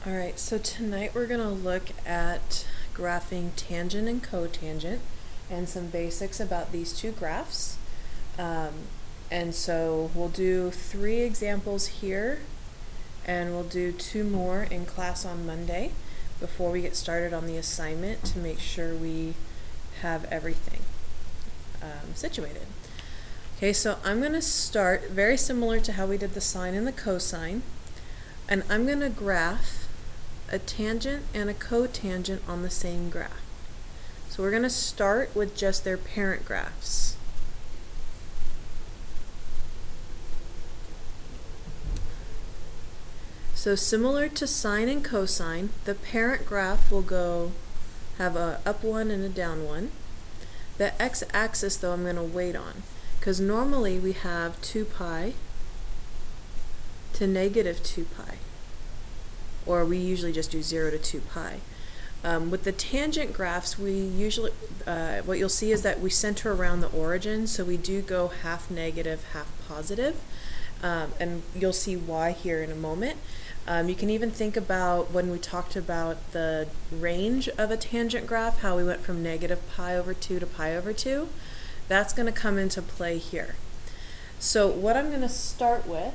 Alright, so tonight we're going to look at graphing tangent and cotangent and some basics about these two graphs. And so we'll do 3 examples here and we'll do 2 more in class on Monday before we get started on the assignment to make sure we have everything situated. Okay, so I'm going to start very similar to how we did the sine and the cosine, and I'm going to graph a tangent and a cotangent on the same graph. So we're going to start with just their parent graphs. So similar to sine and cosine, the parent graph will have a up one and a down one. The x-axis though I'm going to wait on, because normally we have 2 pi to negative 2 pi. Or we usually just do 0 to 2 pi. With the tangent graphs, we usually, what you'll see is that we center around the origin, so we do go half negative, half positive, and you'll see why here in a moment. You can even think about when we talked about the range of a tangent graph, how we went from negative pi over 2 to pi over 2. That's going to come into play here. So what I'm going to start with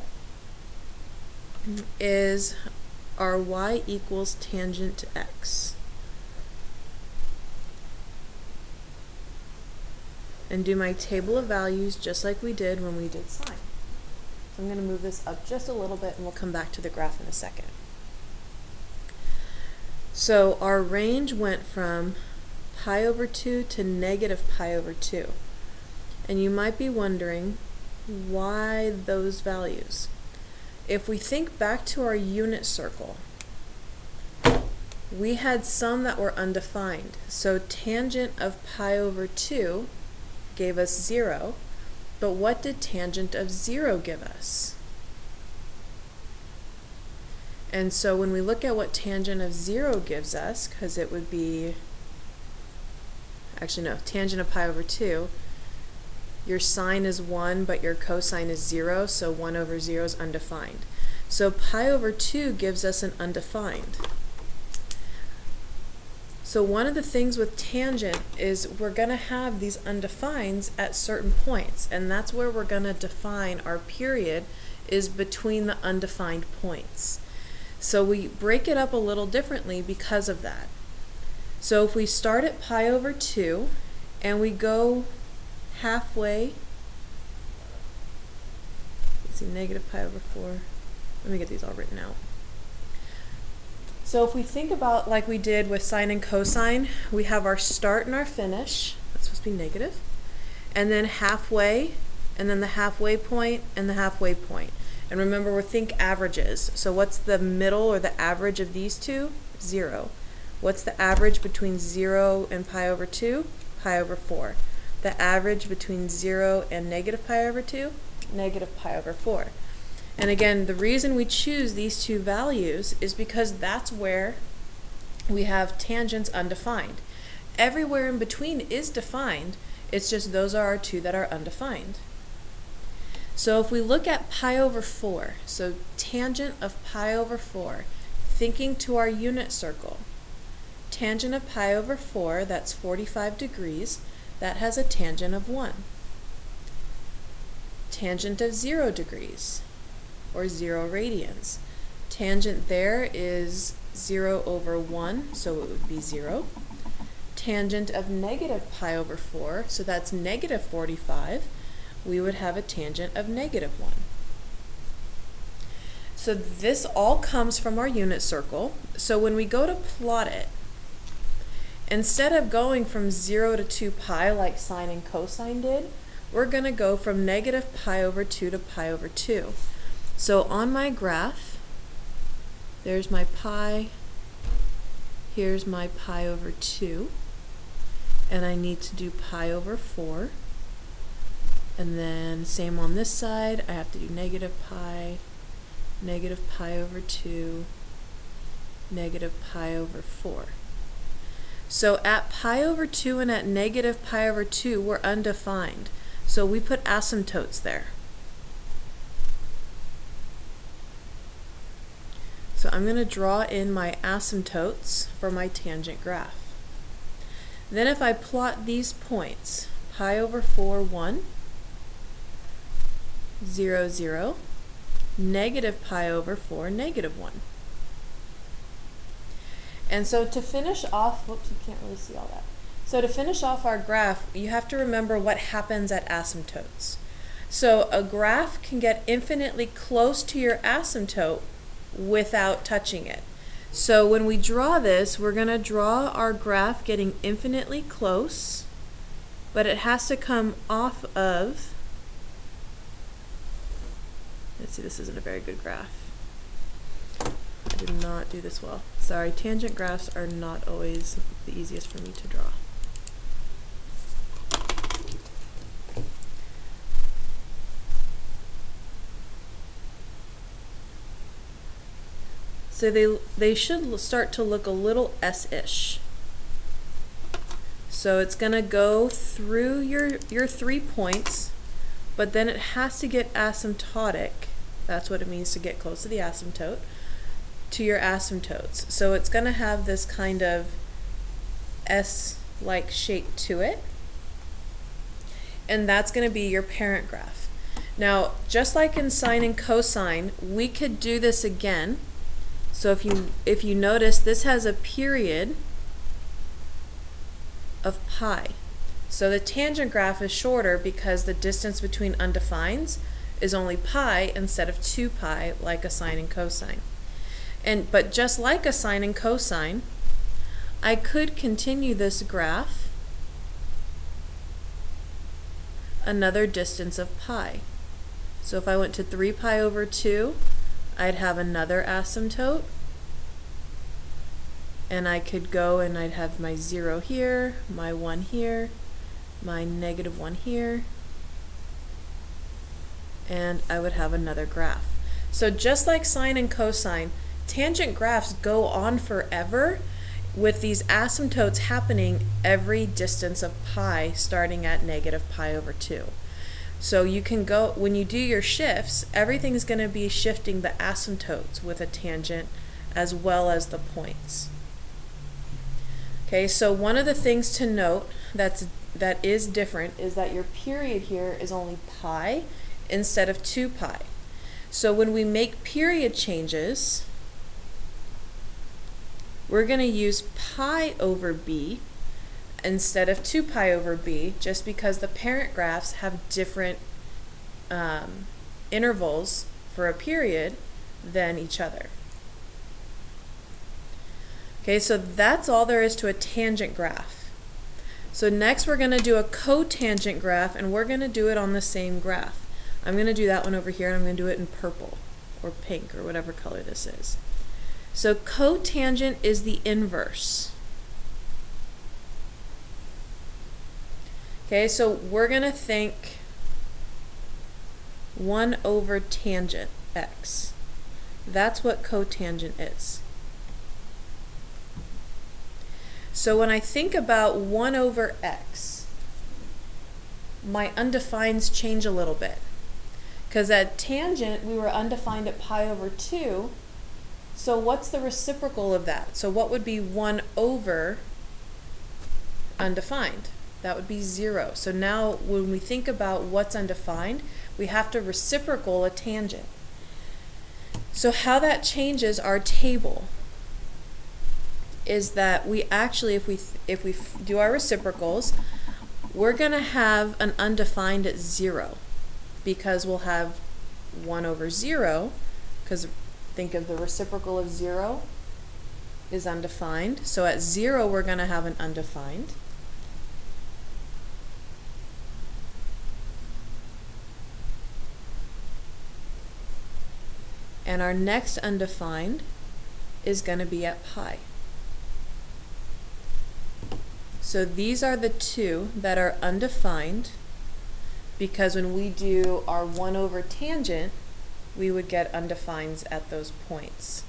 is our y equals tangent to x. And do my table of values just like we did when we did sine. So I'm going to move this up just a little bit and we'll come back to the graph in a second. So our range went from pi over 2 to negative pi over 2. And you might be wondering, why those values? If we think back to our unit circle, we had some that were undefined. So tangent of pi over 2 gave us 0, but what did tangent of 0 give us? And so when we look at what tangent of 0 gives us, because it would be, actually no, tangent of pi over 2, your sine is 1, but your cosine is 0, so 1 over 0 is undefined. So pi over 2 gives us an undefined. So one of the things with tangent is we're going to have these undefineds at certain points, and that's where we're going to define our period, is between the undefined points. So we break it up a little differently because of that. So if we start at pi over 2 and we go halfway, let's see, negative pi over 4. Let me get these all written out. So if we think about like we did with sine and cosine, we have our start and our finish. That's supposed to be negative. And then halfway, and then the halfway point, and the halfway point. And remember, we think averages. So what's the middle or the average of these two? 0. What's the average between 0 and pi over 2? Pi over 4. The average between 0 and negative pi over 2? Negative pi over 4. And again, the reason we choose these two values is because that's where we have tangents undefined. Everywhere in between is defined, it's just those are our two that are undefined. So if we look at pi over 4, so tangent of pi over 4, thinking to our unit circle, tangent of pi over 4, that's 45 degrees, that has a tangent of 1. Tangent of 0 degrees, or 0 radians. Tangent there is 0 over 1, so it would be 0. Tangent of negative pi over 4, so that's negative 45, we would have a tangent of negative 1. So this all comes from our unit circle. So when we go to plot it, instead of going from 0 to 2 pi like sine and cosine did, we're going to go from negative pi over 2 to pi over 2. So on my graph, there's my pi, here's my pi over 2, and I need to do pi over 4. And then same on this side, I have to do negative pi over 2, negative pi over 4. So at pi over 2 and at negative pi over 2, we're undefined. So we put asymptotes there. So I'm going to draw in my asymptotes for my tangent graph. Then if I plot these points, pi over 4, 1, 0, 0, negative pi over 4, negative 1. And so to finish off, whoops, you can't really see all that. So to finish off our graph, you have to remember what happens at asymptotes. So a graph can get infinitely close to your asymptote without touching it. So when we draw this, we're going to draw our graph getting infinitely close, but it has to come off of, let's see, this isn't a very good graph. I did not do this well. Sorry, tangent graphs are not always the easiest for me to draw. So they should start to look a little S-ish. So it's going to go through your 3 points, but then it has to get asymptotic. That's what it means to get close to the asymptote, to your asymptotes. So it's going to have this kind of S-like shape to it, and that's going to be your parent graph. Now, just like in sine and cosine, we could do this again. So if you notice, this has a period of pi. So the tangent graph is shorter because the distance between undefineds is only pi instead of 2 pi like a sine and cosine. But just like a sine and cosine, I could continue this graph another distance of pi. So if I went to 3 pi over 2, I'd have another asymptote, and I could go and I'd have my 0 here, my 1 here, my negative 1 here, and I would have another graph. So just like sine and cosine, tangent graphs go on forever with these asymptotes happening every distance of pi starting at negative pi over 2. So you can go, when you do your shifts, everything's going to be shifting the asymptotes with a tangent as well as the points. Okay, so one of the things to note that is different is that your period here is only pi instead of 2 pi. So when we make period changes, we're going to use pi over b instead of 2 pi over b, just because the parent graphs have different intervals for a period than each other. Okay, so that's all there is to a tangent graph. So next we're going to do a cotangent graph, and we're going to do it on the same graph. I'm going to do that one over here, and I'm going to do it in purple or pink or whatever color this is. So cotangent is the inverse. Okay, so we're going to think 1 over tangent x. That's what cotangent is. So when I think about 1 over x, my undefineds change a little bit. Because at tangent, we were undefined at pi over 2. So what's the reciprocal of that? So what would be 1 over undefined? That would be 0. So now when we think about what's undefined, we have to reciprocal a tangent. So how that changes our table is that we actually, if we do our reciprocals, we're going to have an undefined at 0, because we'll have 1 over 0, because think of the reciprocal of 0 is undefined. So at 0 we're going to have an undefined. And our next undefined is going to be at pi. So these are the two that are undefined, because when we do our 1 over tangent, we would get undefineds at those points.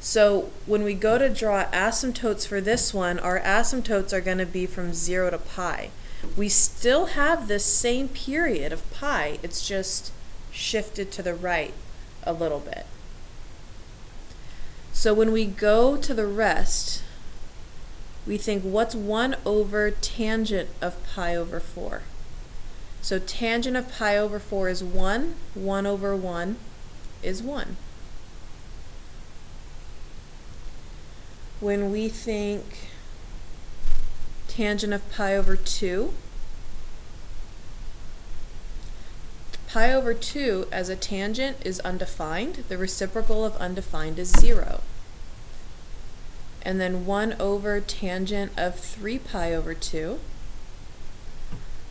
So when we go to draw asymptotes for this one, our asymptotes are going to be from 0 to pi. We still have this same period of pi, it's just shifted to the right a little bit. So when we go to the rest, we think, what's 1 over tangent of pi over 4? So tangent of pi over 4 is 1. 1 over 1 is 1. When we think tangent of pi over 2, pi over 2 as a tangent is undefined. The reciprocal of undefined is 0. And then 1 over tangent of 3 pi over 2,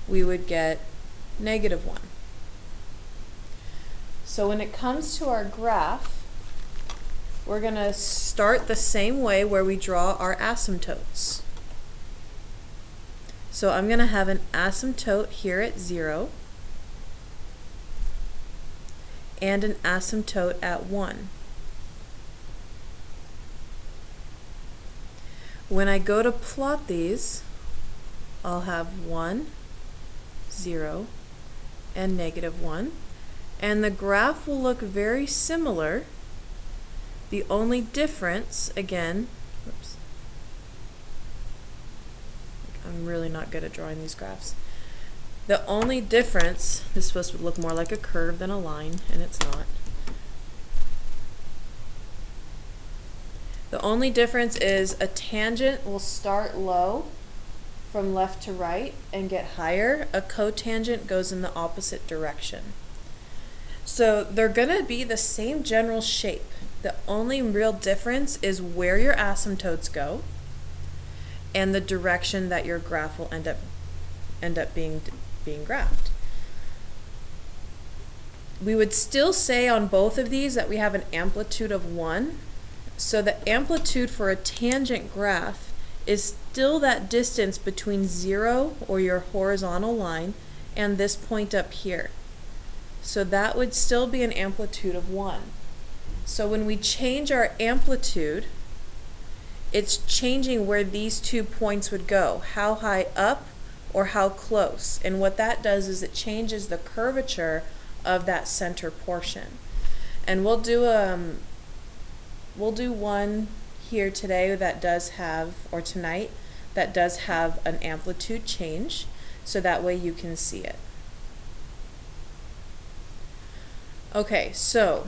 we would get -1. So when it comes to our graph, we're going to start the same way where we draw our asymptotes. So I'm going to have an asymptote here at 0 and an asymptote at 1. When I go to plot these, I'll have 1, 0, and -1. And the graph will look very similar. The only difference, again, oops, I'm really not good at drawing these graphs. The only difference, this is supposed to look more like a curve than a line, and it's not. The only difference is a tangent will start low from left to right and get higher. A cotangent goes in the opposite direction. So they're going to be the same general shape. The only real difference is where your asymptotes go and the direction that your graph will end up being graphed. We would still say on both of these that we have an amplitude of 1. So the amplitude for a tangent graph is still that distance between 0, or your horizontal line, and this point up here. So that would still be an amplitude of 1. So when we change our amplitude, it's changing where these 2 points would go, how high up or how close. And what that does is it changes the curvature of that center portion. And we'll do one here today that does have, or tonight, that does have an amplitude change, so that way you can see it. Okay, so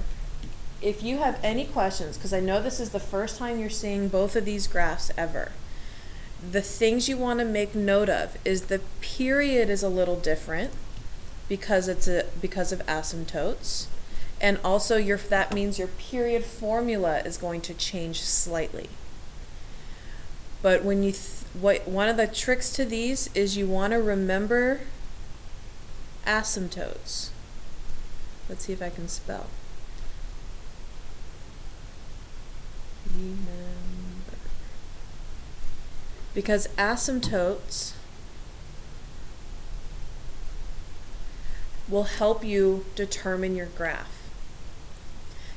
if you have any questions, because I know this is the first time you're seeing both of these graphs ever, the things you want to make note of is the period is a little different because of asymptotes, and also that means your period formula is going to change slightly. But when you one of the tricks to these is you want to remember asymptotes. Let's see if I can spell. Remember. Because asymptotes will help you determine your graph.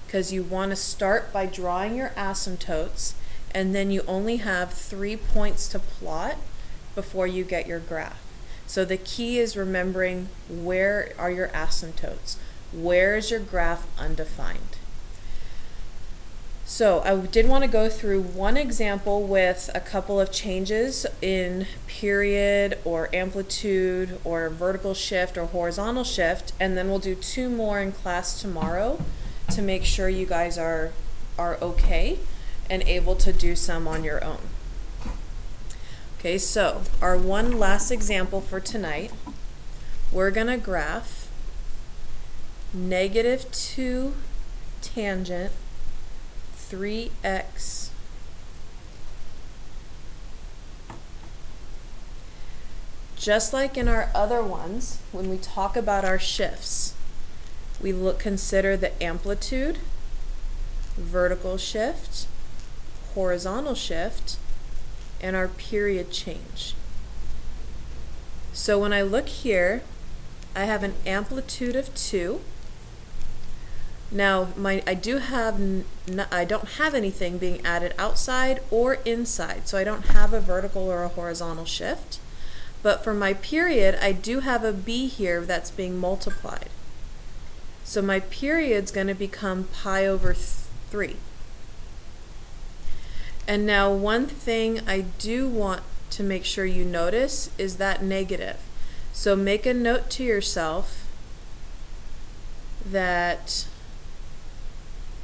Because you want to start by drawing your asymptotes, and then you only have 3 points to plot before you get your graph. So the key is remembering where are your asymptotes. Where is your graph undefined? So I did want to go through one example with a couple of changes in period or amplitude or vertical shift or horizontal shift, and then we'll do 2 more in class tomorrow to make sure you guys are okay and able to do some on your own. Okay, so our one last example for tonight, we're going to graph -2 tangent 3x just like in our other ones. When we talk about our shifts, we consider the amplitude, vertical shift, horizontal shift, and our period change. So when I look here, I have an amplitude of 2. Now I don't have anything being added outside or inside, so I don't have a vertical or a horizontal shift. But for my period, I do have a b here that's being multiplied. So my period's going to become pi over 3. And now one thing I do want to make sure you notice is that negative. So make a note to yourself that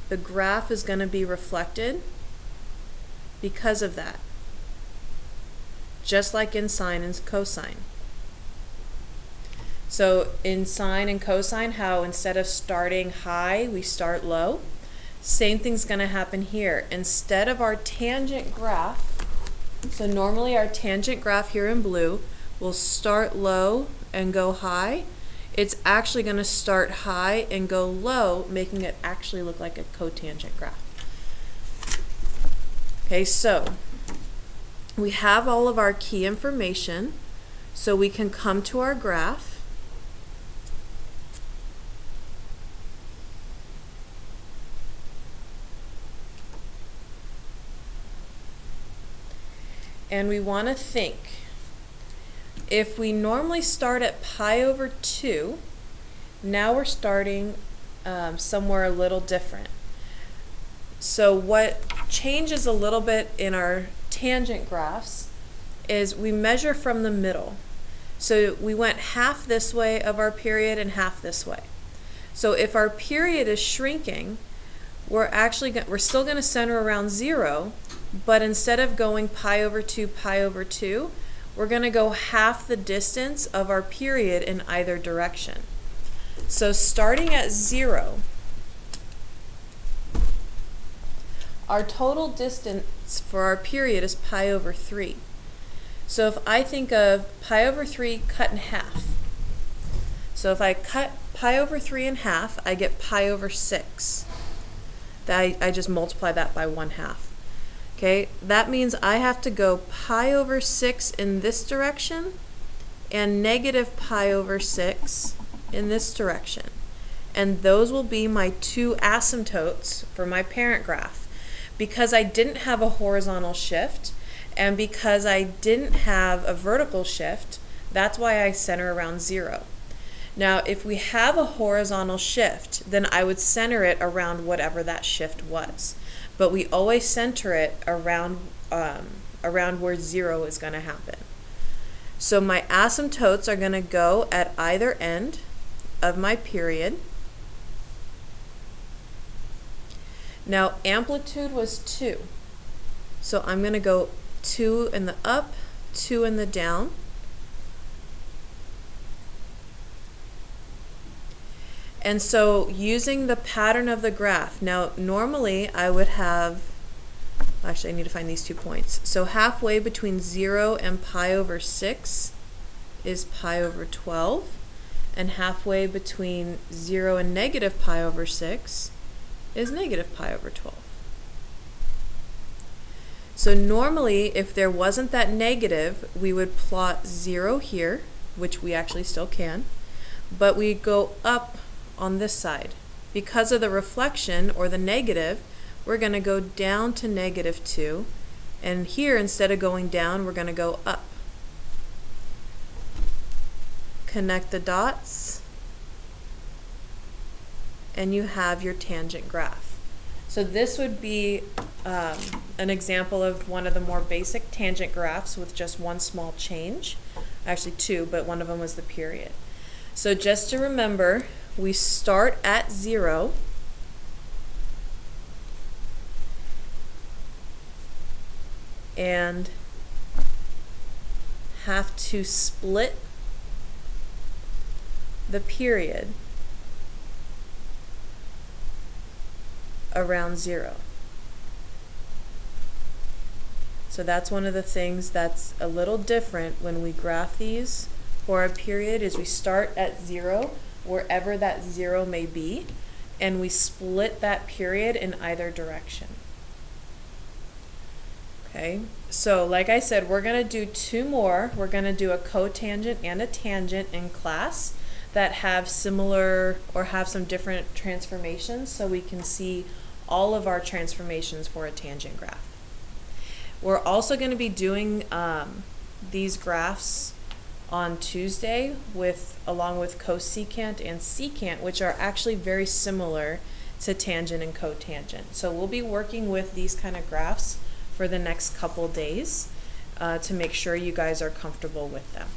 the graph is going to be reflected because of that, just like in sine and cosine. So in sine and cosine, how instead of starting high, we start low. Same thing's going to happen here. Instead of our tangent graph, so normally our tangent graph here in blue will start low and go high. It's actually going to start high and go low, making it actually look like a cotangent graph. Okay, so we have all of our key information, so we can come to our graph. And we want to think, if we normally start at pi over 2, now we're starting somewhere a little different. So what changes a little bit in our tangent graphs is we measure from the middle. So we went half this way of our period and half this way. So if our period is shrinking, we're still going to center around 0, but instead of going pi over 2, we're going to go half the distance of our period in either direction. So starting at 0, our total distance for our period is pi over 3. So if I think of pi over 3 cut in half, so if I cut pi over 3 in half, I get pi over 6. I just multiply that by 1/2. Okay, that means I have to go pi over 6 in this direction and negative pi over 6 in this direction. And those will be my two asymptotes for my parent graph. Because I didn't have a horizontal shift and because I didn't have a vertical shift, that's why I center around 0. Now, if we have a horizontal shift, then I would center it around whatever that shift was. But we always center it around where 0 is going to happen. So my asymptotes are going to go at either end of my period. Now amplitude was 2. So I'm going to go 2 in the up, 2 in the down. And so using the pattern of the graph, now normally I would have, actually I need to find these 2 points. So halfway between 0 and pi over 6 is pi over 12, and halfway between 0 and negative pi over 6 is negative pi over 12. So normally if there wasn't that negative, we would plot 0 here, which we actually still can, but we go up on this side. Because of the reflection or the negative, we're going to go down to negative 2, and here instead of going down, we're going to go up. Connect the dots, and you have your tangent graph. So this would be an example of one of the more basic tangent graphs with just one small change. Actually 2, but one of them was the period. So just to remember, we start at 0, and have to split the period around 0. So that's one of the things that's a little different when we graph these for a period, is we start at 0, wherever that 0 may be, and we split that period in either direction. Okay, so like I said, we're going to do 2 more. We're going to do a cotangent and a tangent in class that have similar or have some different transformations, so we can see all of our transformations for a tangent graph. We're also going to be doing these graphs on Tuesday along with cosecant and secant, which are actually very similar to tangent and cotangent. So we'll be working with these kind of graphs for the next couple days to make sure you guys are comfortable with them.